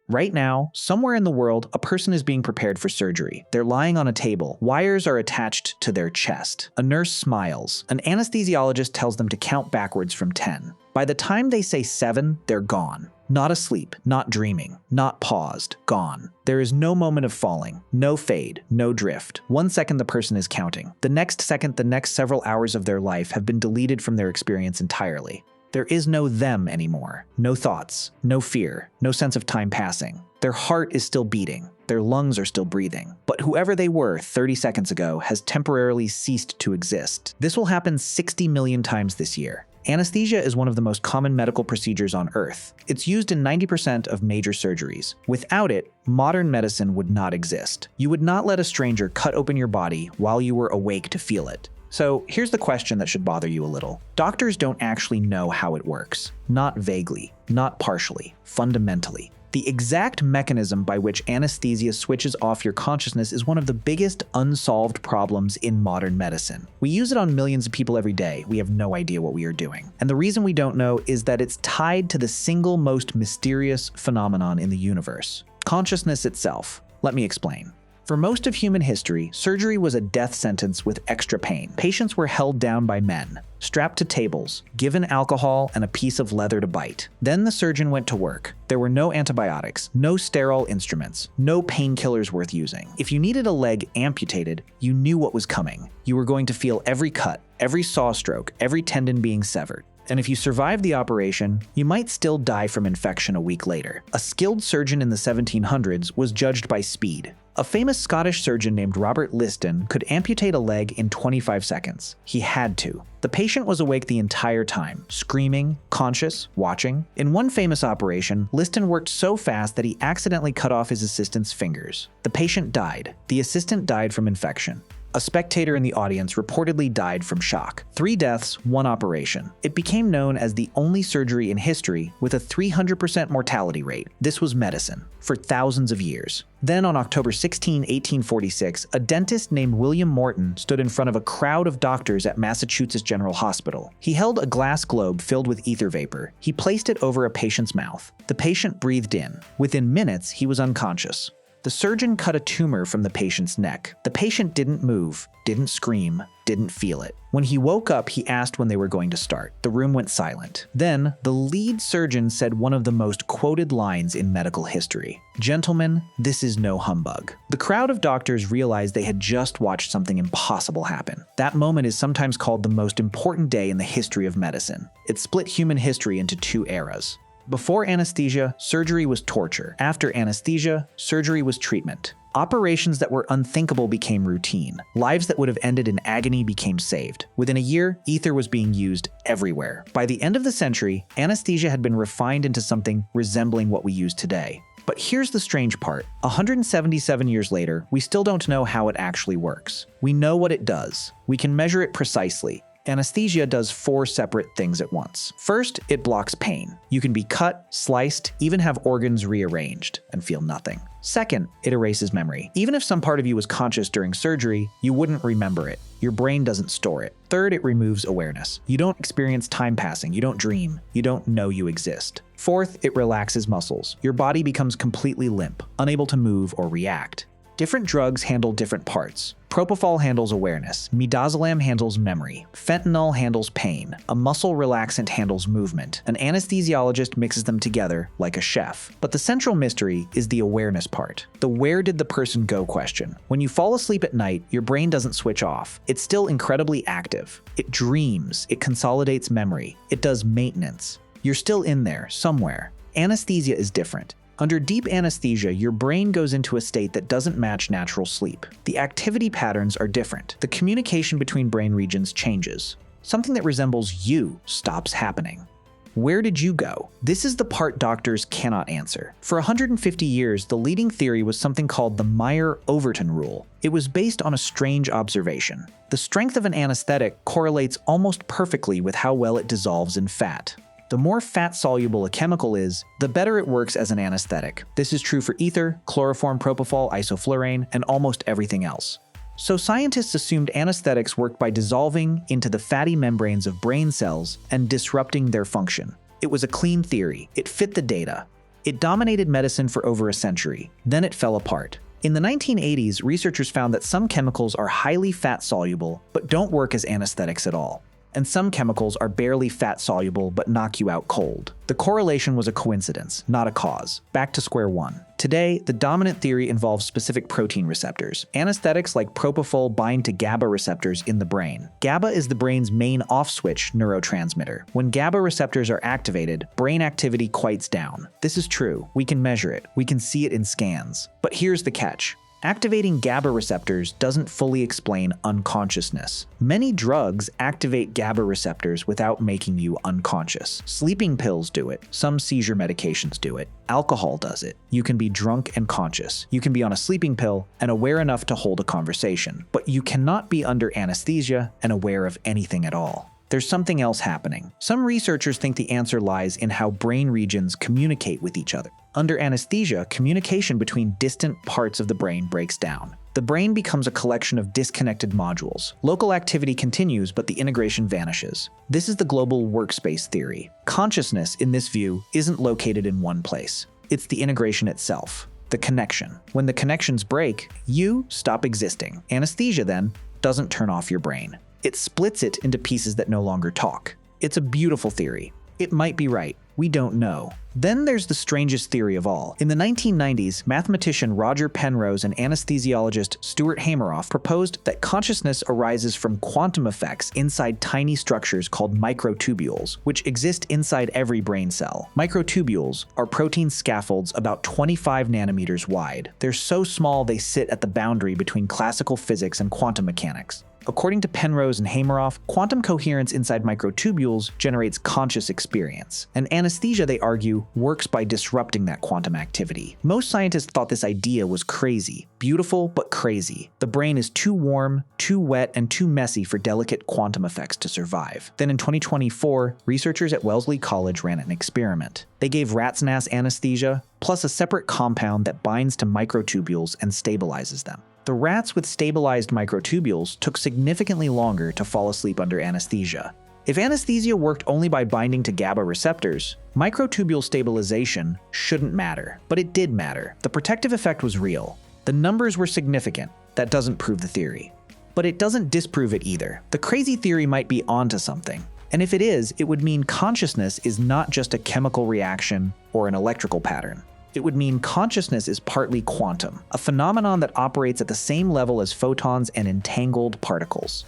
Right now, somewhere in the world, a person is being prepared for surgery. They're lying on a table. Wires are attached to their chest. A nurse smiles. An anesthesiologist tells them to count backwards from 10. By the time they say 7, they're gone. Not asleep, not dreaming, not paused, gone. There is no moment of falling, no fade, no drift. 1 second the person is counting. The next second, the next several hours of their life have been deleted from their experience entirely. There is no them anymore. No thoughts, no fear, no sense of time passing. Their heart is still beating. Their lungs are still breathing. But whoever they were 30 seconds ago has temporarily ceased to exist. This will happen 60 million times this year. Anesthesia is one of the most common medical procedures on Earth. It's used in 90% of major surgeries. Without it, modern medicine would not exist. You would not let a stranger cut open your body while you were awake to feel it. So here's the question that should bother you a little. Doctors don't actually know how it works. Not vaguely, not partially, fundamentally. The exact mechanism by which anesthesia switches off your consciousness is one of the biggest unsolved problems in modern medicine. We use it on millions of people every day. We have no idea what we are doing. And the reason we don't know is that it's tied to the single most mysterious phenomenon in the universe: consciousness itself. Let me explain. For most of human history, surgery was a death sentence with extra pain. Patients were held down by men, strapped to tables, given alcohol and a piece of leather to bite. Then the surgeon went to work. There were no antibiotics, no sterile instruments, no painkillers worth using. If you needed a leg amputated, you knew what was coming. You were going to feel every cut, every saw stroke, every tendon being severed. And if you survived the operation, you might still die from infection a week later. A skilled surgeon in the 1700s was judged by speed. A famous Scottish surgeon named Robert Liston could amputate a leg in 25 seconds. He had to. The patient was awake the entire time, screaming, conscious, watching. In one famous operation, Liston worked so fast that he accidentally cut off his assistant's fingers. The patient died. The assistant died from infection. A spectator in the audience reportedly died from shock. 3 deaths, 1 operation. It became known as the only surgery in history with a 300% mortality rate. This was medicine for thousands of years. Then on October 16, 1846, a dentist named William Morton stood in front of a crowd of doctors at Massachusetts General Hospital. He held a glass globe filled with ether vapor. He placed it over a patient's mouth. The patient breathed in. Within minutes, he was unconscious. The surgeon cut a tumor from the patient's neck. The patient didn't move, didn't scream, didn't feel it. When he woke up, he asked when they were going to start. The room went silent. Then, the lead surgeon said one of the most quoted lines in medical history: "Gentlemen, this is no humbug." The crowd of doctors realized they had just watched something impossible happen. That moment is sometimes called the most important day in the history of medicine. It split human history into 2 eras. Before anesthesia, surgery was torture. After anesthesia, surgery was treatment. Operations that were unthinkable became routine. Lives that would have ended in agony became saved. Within a year, ether was being used everywhere. By the end of the century, anesthesia had been refined into something resembling what we use today. But here's the strange part. 177 years later, we still don't know how it actually works. We know what it does. We can measure it precisely. Anesthesia does 4 separate things at once. First, it blocks pain. You can be cut, sliced, even have organs rearranged, and feel nothing. Second, it erases memory. Even if some part of you was conscious during surgery, you wouldn't remember it. Your brain doesn't store it. Third, it removes awareness. You don't experience time passing. You don't dream. You don't know you exist. Fourth, it relaxes muscles. Your body becomes completely limp, unable to move or react. Different drugs handle different parts. Propofol handles awareness. Midazolam handles memory. Fentanyl handles pain. A muscle relaxant handles movement. An anesthesiologist mixes them together like a chef. But the central mystery is the awareness part. The where did the person go question. When you fall asleep at night, your brain doesn't switch off. It's still incredibly active. It dreams. It consolidates memory. It does maintenance. You're still in there, somewhere. Anesthesia is different. Under deep anesthesia, your brain goes into a state that doesn't match natural sleep. The activity patterns are different. The communication between brain regions changes. Something that resembles you stops happening. Where did you go? This is the part doctors cannot answer. For 150 years, the leading theory was something called the Meyer-Overton rule. It was based on a strange observation. The strength of an anesthetic correlates almost perfectly with how well it dissolves in fat. The more fat-soluble a chemical is, the better it works as an anesthetic. This is true for ether, chloroform, propofol, isoflurane, and almost everything else. So scientists assumed anesthetics worked by dissolving into the fatty membranes of brain cells and disrupting their function. It was a clean theory. It fit the data. It dominated medicine for over a century. Then it fell apart. In the 1980s, researchers found that some chemicals are highly fat-soluble but don't work as anesthetics at all. And some chemicals are barely fat-soluble but knock you out cold. The correlation was a coincidence, not a cause. Back to square one. Today, the dominant theory involves specific protein receptors. Anesthetics like propofol bind to GABA receptors in the brain. GABA is the brain's main off-switch neurotransmitter. When GABA receptors are activated, brain activity quiets down. This is true. We can measure it. We can see it in scans. But here's the catch. Activating GABA receptors doesn't fully explain unconsciousness. Many drugs activate GABA receptors without making you unconscious. Sleeping pills do it. Some seizure medications do it. Alcohol does it. You can be drunk and conscious. You can be on a sleeping pill and aware enough to hold a conversation. But you cannot be under anesthesia and aware of anything at all. There's something else happening. Some researchers think the answer lies in how brain regions communicate with each other. Under anesthesia, communication between distant parts of the brain breaks down. The brain becomes a collection of disconnected modules. Local activity continues, but the integration vanishes. This is the global workspace theory. Consciousness, in this view, isn't located in one place. It's the integration itself, the connection. When the connections break, you stop existing. Anesthesia, then, doesn't turn off your brain. It splits it into pieces that no longer talk. It's a beautiful theory. It might be right. We don't know. Then there's the strangest theory of all. In the 1990s, mathematician Roger Penrose and anesthesiologist Stuart Hameroff proposed that consciousness arises from quantum effects inside tiny structures called microtubules, which exist inside every brain cell. Microtubules are protein scaffolds about 25 nanometers wide. They're so small they sit at the boundary between classical physics and quantum mechanics. According to Penrose and Hameroff, quantum coherence inside microtubules generates conscious experience. And anesthesia, they argue, works by disrupting that quantum activity. Most scientists thought this idea was crazy. Beautiful, but crazy. The brain is too warm, too wet, and too messy for delicate quantum effects to survive. Then in 2024, researchers at Wellesley College ran an experiment. They gave rats mass anesthesia, plus a separate compound that binds to microtubules and stabilizes them. The rats with stabilized microtubules took significantly longer to fall asleep under anesthesia. If anesthesia worked only by binding to GABA receptors, microtubule stabilization shouldn't matter. But it did matter. The protective effect was real. The numbers were significant. That doesn't prove the theory. But it doesn't disprove it either. The crazy theory might be onto something. And if it is, it would mean consciousness is not just a chemical reaction or an electrical pattern. It would mean consciousness is partly quantum, a phenomenon that operates at the same level as photons and entangled particles.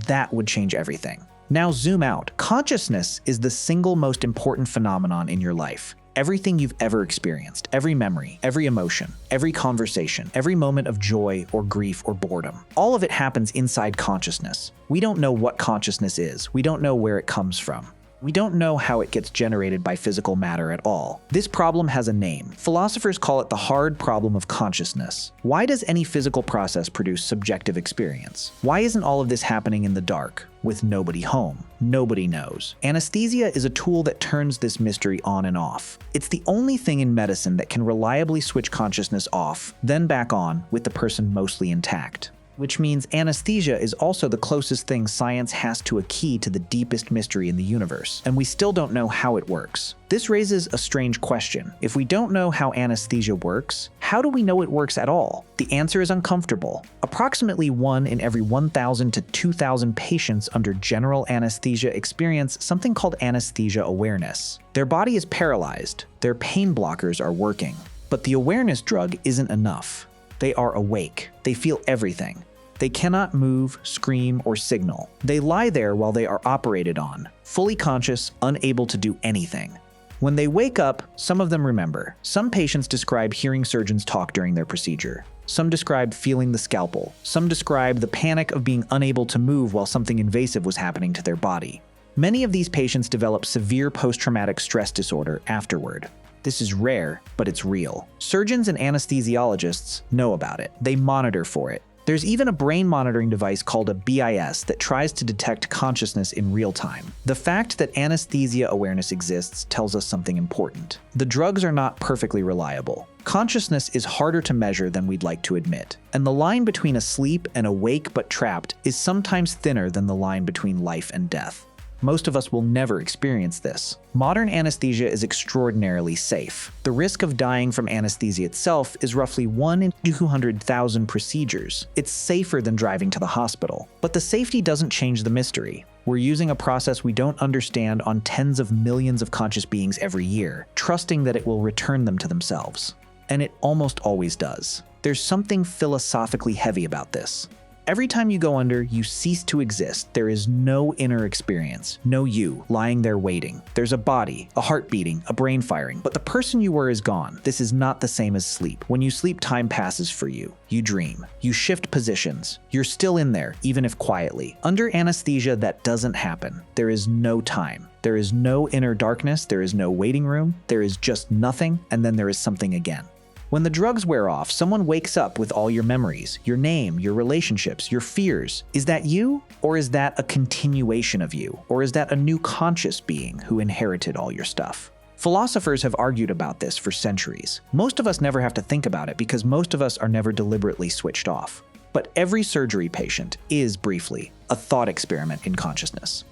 That would change everything. Now zoom out. Consciousness is the single most important phenomenon in your life. Everything you've ever experienced, every memory, every emotion, every conversation, every moment of joy or grief or boredom. All of it happens inside consciousness. We don't know what consciousness is. We don't know where it comes from. We don't know how it gets generated by physical matter at all. This problem has a name. Philosophers call it the hard problem of consciousness. Why does any physical process produce subjective experience? Why isn't all of this happening in the dark, with nobody home? Nobody knows. Anesthesia is a tool that turns this mystery on and off. It's the only thing in medicine that can reliably switch consciousness off, then back on, with the person mostly intact. Which means anesthesia is also the closest thing science has to a key to the deepest mystery in the universe, and we still don't know how it works. This raises a strange question. If we don't know how anesthesia works, how do we know it works at all? The answer is uncomfortable. Approximately 1 in every 1,000 to 2,000 patients under general anesthesia experience something called anesthesia awareness. Their body is paralyzed, their pain blockers are working, but the awareness drug isn't enough. They are awake. They feel everything. They cannot move, scream, or signal. They lie there while they are operated on, fully conscious, unable to do anything. When they wake up, some of them remember. Some patients describe hearing surgeons talk during their procedure. Some describe feeling the scalpel. Some describe the panic of being unable to move while something invasive was happening to their body. Many of these patients develop severe post-traumatic stress disorder afterward. This is rare, but it's real. Surgeons and anesthesiologists know about it. They monitor for it. There's even a brain monitoring device called a BIS that tries to detect consciousness in real time. The fact that anesthesia awareness exists tells us something important. The drugs are not perfectly reliable. Consciousness is harder to measure than we'd like to admit. And the line between asleep and awake but trapped is sometimes thinner than the line between life and death. Most of us will never experience this. Modern anesthesia is extraordinarily safe. The risk of dying from anesthesia itself is roughly 1 in 200,000 procedures. It's safer than driving to the hospital. But the safety doesn't change the mystery. We're using a process we don't understand on tens of millions of conscious beings every year, trusting that it will return them to themselves. And it almost always does. There's something philosophically heavy about this. Every time you go under, you cease to exist. There is no inner experience, no you lying there waiting. There's a body, a heart beating, a brain firing, but the person you were is gone. This is not the same as sleep. When you sleep, time passes for you. You dream. You shift positions. You're still in there, even if quietly. Under anesthesia, that doesn't happen. There is no time. There is no inner darkness. There is no waiting room. There is just nothing, and then there is something again. When the drugs wear off, someone wakes up with all your memories, your name, your relationships, your fears. Is that you? Or is that a continuation of you? Or is that a new conscious being who inherited all your stuff? Philosophers have argued about this for centuries. Most of us never have to think about it because most of us are never deliberately switched off. But every surgery patient is, briefly, a thought experiment in consciousness.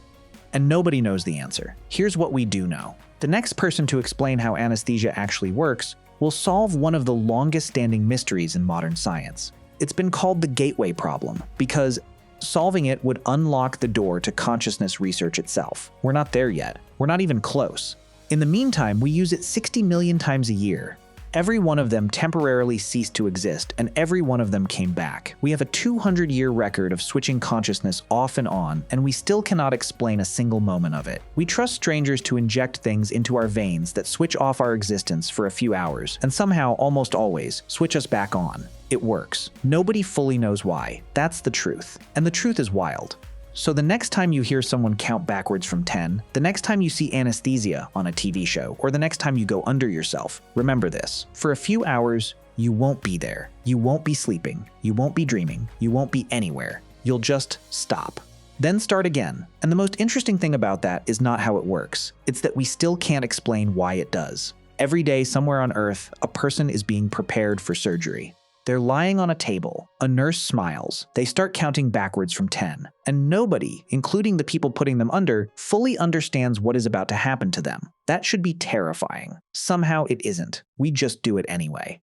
And nobody knows the answer. Here's what we do know. The next person to explain how anesthesia actually works will solve one of the longest-standing mysteries in modern science. It's been called the gateway problem because solving it would unlock the door to consciousness research itself. We're not there yet. We're not even close. In the meantime, we use it 60 million times a year. Every one of them temporarily ceased to exist, and every one of them came back. We have a 200-year record of switching consciousness off and on, and we still cannot explain a single moment of it. We trust strangers to inject things into our veins that switch off our existence for a few hours, and somehow, almost always, switch us back on. It works. Nobody fully knows why. That's the truth. And the truth is wild. So the next time you hear someone count backwards from 10, the next time you see anesthesia on a TV show, or the next time you go under yourself, remember this. For a few hours, you won't be there. You won't be sleeping. You won't be dreaming. You won't be anywhere. You'll just stop. Then start again. And the most interesting thing about that is not how it works. It's that we still can't explain why it does. Every day, somewhere on Earth, a person is being prepared for surgery. They're lying on a table. A nurse smiles. They start counting backwards from 10. And nobody, including the people putting them under, fully understands what is about to happen to them. That should be terrifying. Somehow it isn't. We just do it anyway.